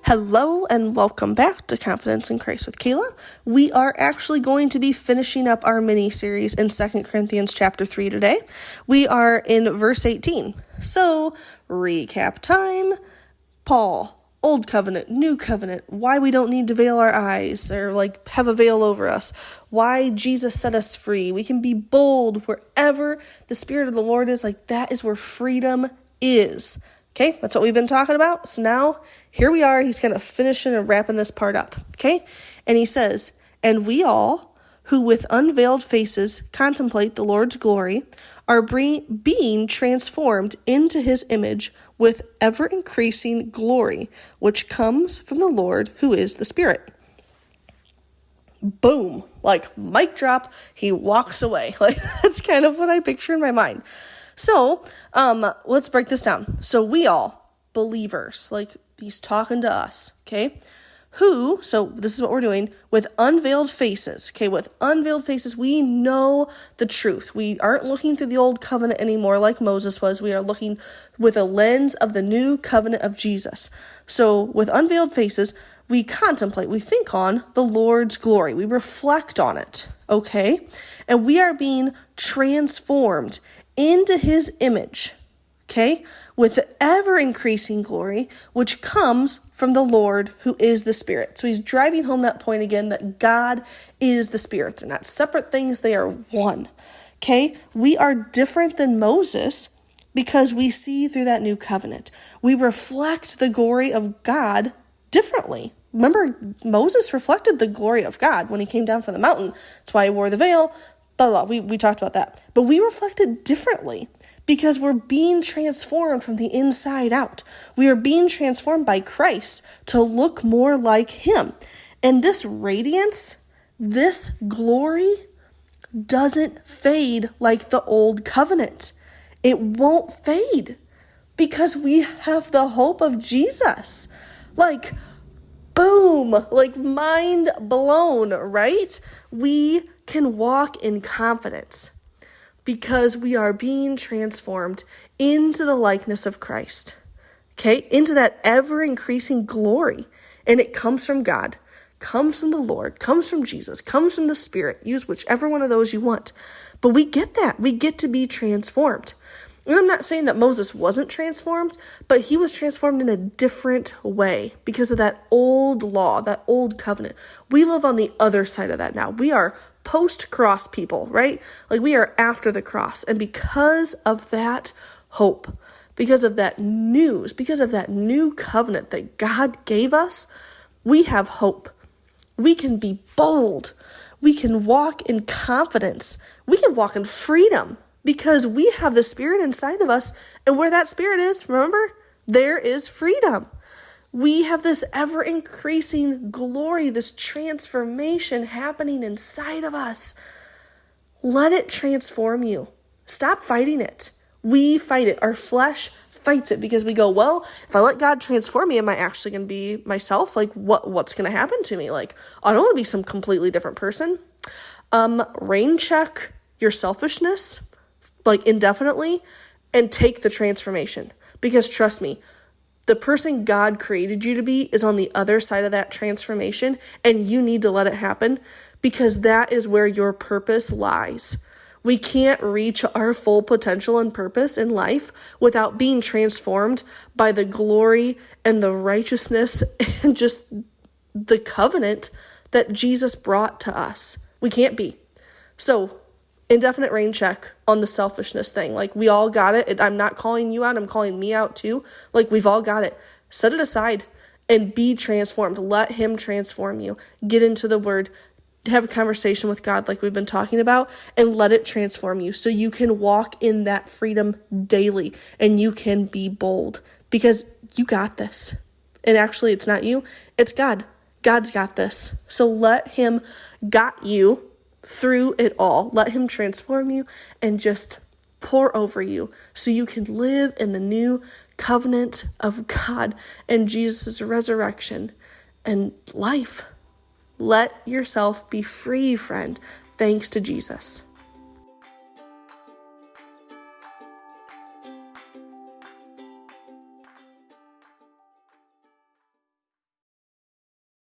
Hello and welcome back to Confidence in Christ with Kayla. We are actually going to be finishing up our mini-series in 2 Corinthians chapter 3 today. We are in verse 18. So, recap time. Paul, Old Covenant, New Covenant, why we don't need to veil our eyes or have a veil over us, why Jesus set us free. We can be bold wherever the Spirit of the Lord is. That is where freedom is. Okay, that's what we've been talking about. So now, here we are. He's kind of finishing and wrapping this part up. Okay, and he says, and we all, who with unveiled faces contemplate the Lord's glory, are being transformed into his image with ever-increasing glory, which comes from the Lord, who is the Spirit. Boom, mic drop, he walks away. That's kind of what I picture in my mind. So, let's break this down. So we all, believers, he's talking to us, okay? So this is what we're doing, with unveiled faces, okay? With unveiled faces, we know the truth. We aren't looking through the old covenant anymore like Moses was. We are looking with a lens of the new covenant of Jesus. So with unveiled faces, we contemplate, we think on the Lord's glory. We reflect on it, okay? And we are being transformed into his image, okay, with ever-increasing glory, which comes from the Lord, who is the Spirit. So he's driving home that point again, that God is the Spirit. They're not separate things, they are one, okay? We are different than Moses because we see through that new covenant. We reflect the glory of God differently. Remember, Moses reflected the glory of God when he came down from the mountain. That's why he wore the veil. Blah, blah, blah. We talked about that. But we reflect it differently because we're being transformed from the inside out. We are being transformed by Christ to look more like him. And this radiance, this glory, doesn't fade like the old covenant. It won't fade because we have the hope of Jesus. Boom, mind blown, right? We can walk in confidence because we are being transformed into the likeness of Christ, okay? Into that ever-increasing glory. And it comes from God, comes from the Lord, comes from Jesus, comes from the Spirit. Use whichever one of those you want. But we get that. We get to be transformed. And I'm not saying that Moses wasn't transformed, but he was transformed in a different way because of that old law, that old covenant. We live on the other side of that now. We are post-cross people, right? We are after the cross. And because of that hope, because of that news, because of that new covenant that God gave us, we have hope. We can be bold. We can walk in confidence. We can walk in freedom. Because we have the Spirit inside of us, and where that Spirit is, remember, there is freedom. We have this ever-increasing glory, this transformation happening inside of us. Let it transform you. Stop fighting it. We fight it. Our flesh fights it because we go, well, if I let God transform me, am I actually going to be myself? What's going to happen to me? I don't want to be some completely different person. Rain check your selfishness. Indefinitely, and take the transformation. Because trust me, the person God created you to be is on the other side of that transformation, and you need to let it happen because that is where your purpose lies. We can't reach our full potential and purpose in life without being transformed by the glory and the righteousness and just the covenant that Jesus brought to us. We can't be. So, indefinite rain check on the selfishness thing. We all got it. I'm not calling you out. I'm calling me out too. We've all got it. Set it aside and be transformed. Let him transform you. Get into the word. Have a conversation with God like we've been talking about and let it transform you so you can walk in that freedom daily and you can be bold because you got this. And actually, it's not you. It's God. God's got this. So let him got you through it all. Let him transform you and just pour over you so you can live in the new covenant of God and Jesus' resurrection and life. Let yourself be free, friend, thanks to Jesus.